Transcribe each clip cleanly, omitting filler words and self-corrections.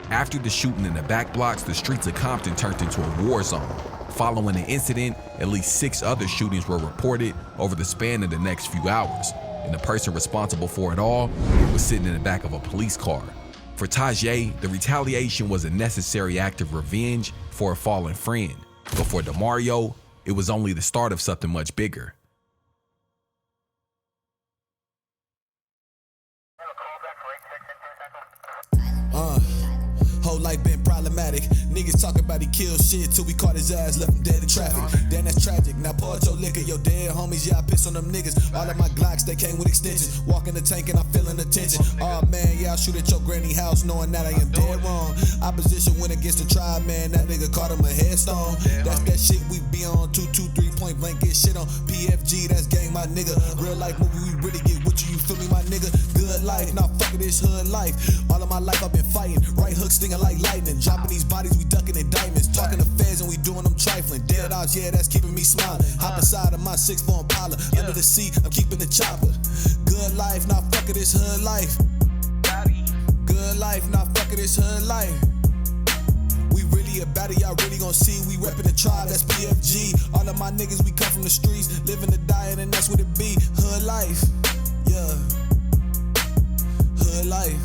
After the shooting in the back blocks, the streets of Compton turned into a war zone. Following the incident, at least 6 other shootings were reported over the span of the next few hours, and the person responsible for it all was sitting in the back of a police car. For Tajay, the retaliation was a necessary act of revenge for a fallen friend, but for DeMario, it was only the start of something much bigger. Whole life been problematic. Niggas talking about he killed shit till we caught his ass, left him dead in traffic. Damn, that's tragic. Now pour your liquor, your dead homies, yeah, I piss on them niggas. All of my Glocks, they came with extensions. Walk in the tank and I'm feeling the tension. Oh man, yeah, I shoot at your granny house knowing that I am dead wrong. Opposition went against the tribe, man, that nigga caught him a headstone. That's that shit we be on, 223 point blank, get shit on. PFG, that's gang, my nigga. Real life movie, we really get with you feel me, my nigga? Good life, now fuck it, this hood life. All of my life I've been fighting, right hook stinging like lightning. Dropping these bodies, we ducking indictments. Talking to feds and we doing them trifling. Dead odds, yeah, that's keeping me smiling. Hop inside of my 6'4" Impala. Under the seat, I'm keeping the chopper. Good life, now fuck it, this hood life. Good life, now fuck it, this hood life. We really about it, y'all really gon' see. We reppin' the tribe, that's PFG. All of my niggas, we come from the streets, living the diet, and that's what it be. Hood life, yeah. Hood life.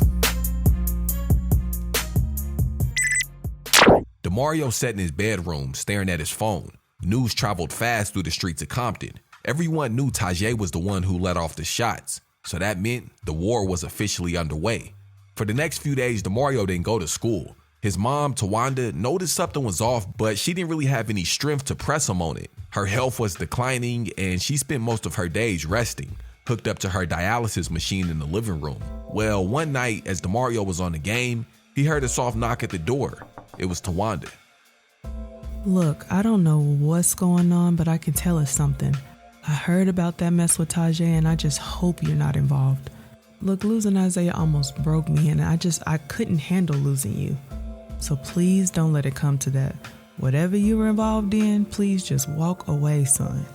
DeMario sat in his bedroom, staring at his phone. News traveled fast through the streets of Compton. Everyone knew Tajay was the one who let off the shots, so that meant the war was officially underway. For the next few days, DeMario didn't go to school. His mom, Tawanda, noticed something was off, but she didn't really have any strength to press him on it. Her health was declining, and she spent most of her days resting, hooked up to her dialysis machine in the living room. Well, one night, as DeMario was on the game, he heard a soft knock at the door. It was Tawanda. Look, I don't know what's going on, but I can tell us something. I heard about that mess with Tajay, and I just hope you're not involved. Look, losing Isaiah almost broke me, and I couldn't handle losing you. So please don't let it come to that. Whatever you were involved in, please just walk away, son.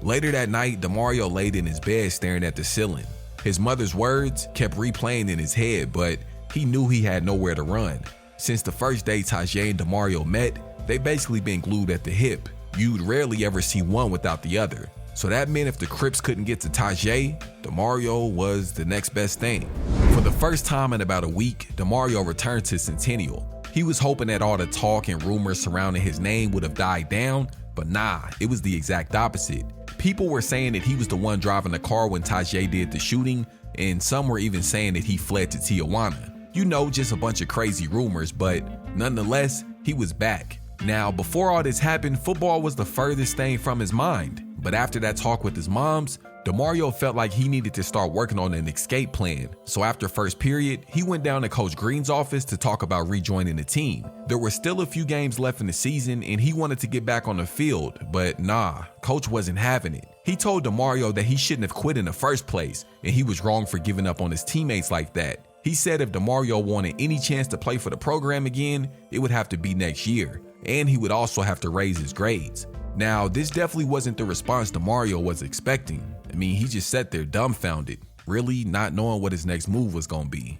Later that night, DeMario laid in his bed staring at the ceiling. His mother's words kept replaying in his head, but he knew he had nowhere to run. Since the first day Tajay and DeMario met, they basically been glued at the hip. You'd rarely ever see one without the other. So that meant if the Crips couldn't get to Tajay, DeMario was the next best thing. For the first time in about a week, DeMario returned to Centennial. He was hoping that all the talk and rumors surrounding his name would have died down, but nah, it was the exact opposite. People were saying that he was the one driving the car when Tajay did the shooting, and some were even saying that he fled to Tijuana. You know, just a bunch of crazy rumors, but nonetheless, he was back. Now, before all this happened, football was the furthest thing from his mind. But after that talk with his moms, DeMario felt like he needed to start working on an escape plan. So after first period, he went down to Coach Green's office to talk about rejoining the team. There were still a few games left in the season and he wanted to get back on the field, but nah, Coach wasn't having it. He told DeMario that he shouldn't have quit in the first place, and he was wrong for giving up on his teammates like that. He said if DeMario wanted any chance to play for the program again, it would have to be next year, and he would also have to raise his grades. Now, this definitely wasn't the response DeMario was expecting. I mean, he just sat there dumbfounded, really not knowing what his next move was gonna be.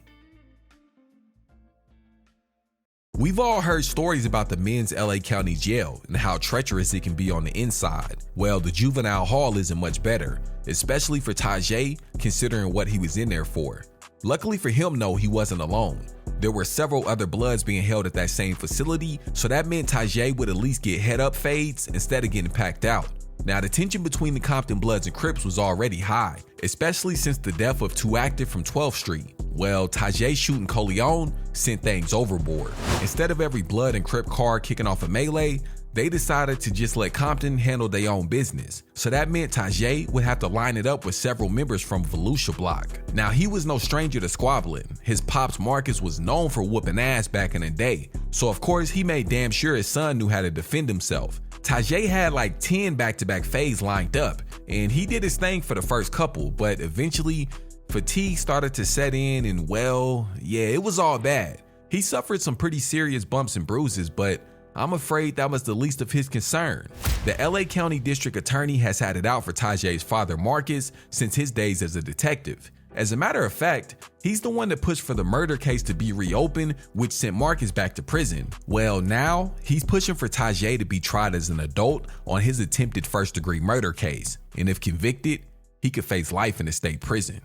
We've all heard stories about the men's LA County Jail and how treacherous it can be on the inside. Well, the juvenile hall isn't much better, especially for Tajay, considering what he was in there for. Luckily for him, though, he wasn't alone. There were several other Bloods being held at that same facility, so that meant Tajay would at least get head-up fades instead of getting packed out. Now, the tension between the Compton Bloods and Crips was already high, especially since the death of two active from 12th Street. Well, Tajay shooting Coleon sent things overboard. Instead of every Blood and Crip car kicking off a melee, they decided to just let Compton handle their own business. So that meant Tajay would have to line it up with several members from Volusia Block. Now, he was no stranger to squabbling. His pops Marcus was known for whooping ass back in the day. So of course, he made damn sure his son knew how to defend himself. Tajay had like 10 back-to-back fades lined up, and he did his thing for the first couple, but eventually fatigue started to set in, and well, yeah, it was all bad. He suffered some pretty serious bumps and bruises, but I'm afraid that was the least of his concern. The LA County District Attorney has had it out for Tajay's father Marcus since his days as a detective. As a matter of fact, he's the one that pushed for the murder case to be reopened, which sent Marcus back to prison. Well, now he's pushing for Tajay to be tried as an adult on his attempted first-degree murder case, and if convicted, he could face life in a state prison.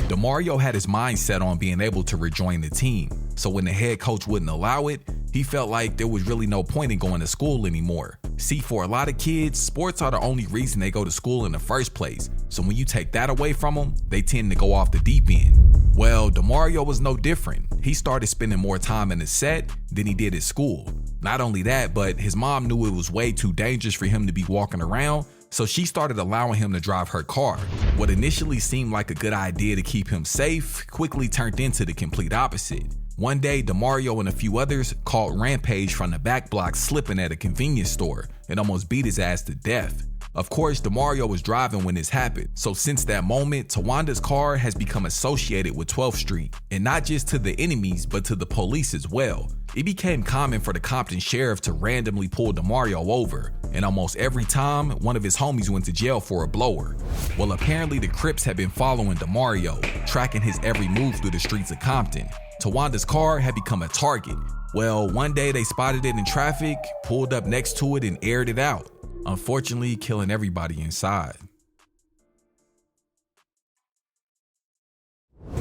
DeMario had his mind set on being able to rejoin the team, so when the head coach wouldn't allow it, he felt like there was really no point in going to school anymore. See, for a lot of kids, sports are the only reason they go to school in the first place, so when you take that away from them, they tend to go off the deep end. Well, DeMario was no different. He started spending more time in the set than he did at school. Not only that, but his mom knew it was way too dangerous for him to be walking around, so she started allowing him to drive her car. What initially seemed like a good idea to keep him safe quickly turned into the complete opposite. One day, DeMario and a few others caught Rampage from the back block slipping at a convenience store and almost beat his ass to death. Of course, DeMario was driving when this happened, so since that moment, Tawanda's car has become associated with 12th Street, and not just to the enemies, but to the police as well. It became common for the Compton sheriff to randomly pull DeMario over, and almost every time, one of his homies went to jail for a blower. Well, apparently the Crips had been following DeMario, tracking his every move through the streets of Compton. Tawanda's car had become a target. Well, one day they spotted it in traffic, pulled up next to it, and aired it out, unfortunately killing everybody inside.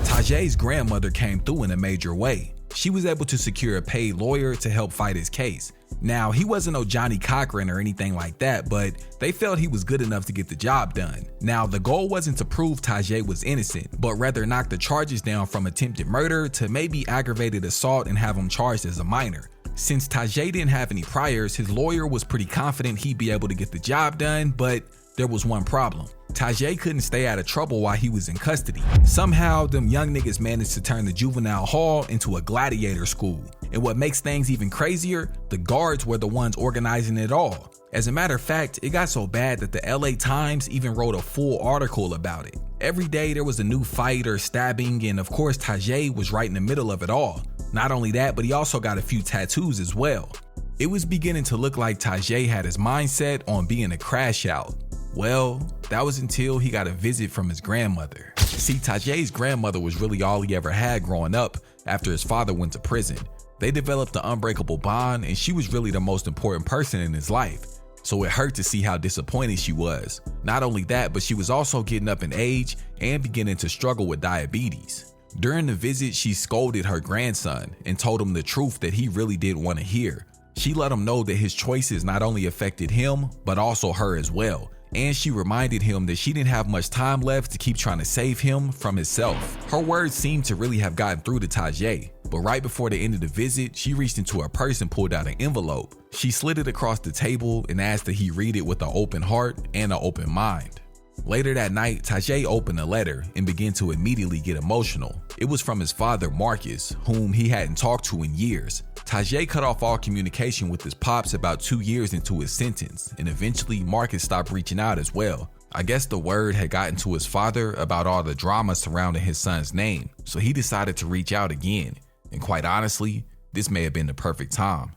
Tajay's grandmother came through in a major way. She was able to secure a paid lawyer to help fight his case. Now, he wasn't no Johnny Cochran or anything like that, but they felt he was good enough to get the job done. Now, the goal wasn't to prove Tajay was innocent, but rather knock the charges down from attempted murder to maybe aggravated assault and have him charged as a minor. Since Tajay didn't have any priors, his lawyer was pretty confident he'd be able to get the job done, but there was one problem. Tajay couldn't stay out of trouble while he was in custody. Somehow, them young niggas managed to turn the juvenile hall into a gladiator school. And what makes things even crazier, the guards were the ones organizing it all. As a matter of fact, it got so bad that the LA Times even wrote a full article about it. Every day there was a new fight or stabbing, and of course Tajay was right in the middle of it all. Not only that, but he also got a few tattoos as well. It was beginning to look like Tajay had his mindset on being a crash out. Well, that was until he got a visit from his grandmother. See, Tajay's grandmother was really all he ever had growing up after his father went to prison. They developed an unbreakable bond, and she was really the most important person in his life. So it hurt to see how disappointed she was. Not only that, but she was also getting up in age and beginning to struggle with diabetes. During the visit, she scolded her grandson and told him the truth that he really didn't want to hear. She let him know that his choices not only affected him, but also her as well. And she reminded him that she didn't have much time left to keep trying to save him from himself. Her words seemed to really have gotten through to Tajay, but right before the end of the visit, she reached into her purse and pulled out an envelope. She slid it across the table and asked that he read it with an open heart and an open mind. Later that night, Tajay opened the letter and began to immediately get emotional. It was from his father, Marcus, whom he hadn't talked to in years. Tajay cut off all communication with his pops about 2 years into his sentence, and eventually Marcus stopped reaching out as well. I guess the word had gotten to his father about all the drama surrounding his son's name, so he decided to reach out again. And quite honestly, this may have been the perfect time.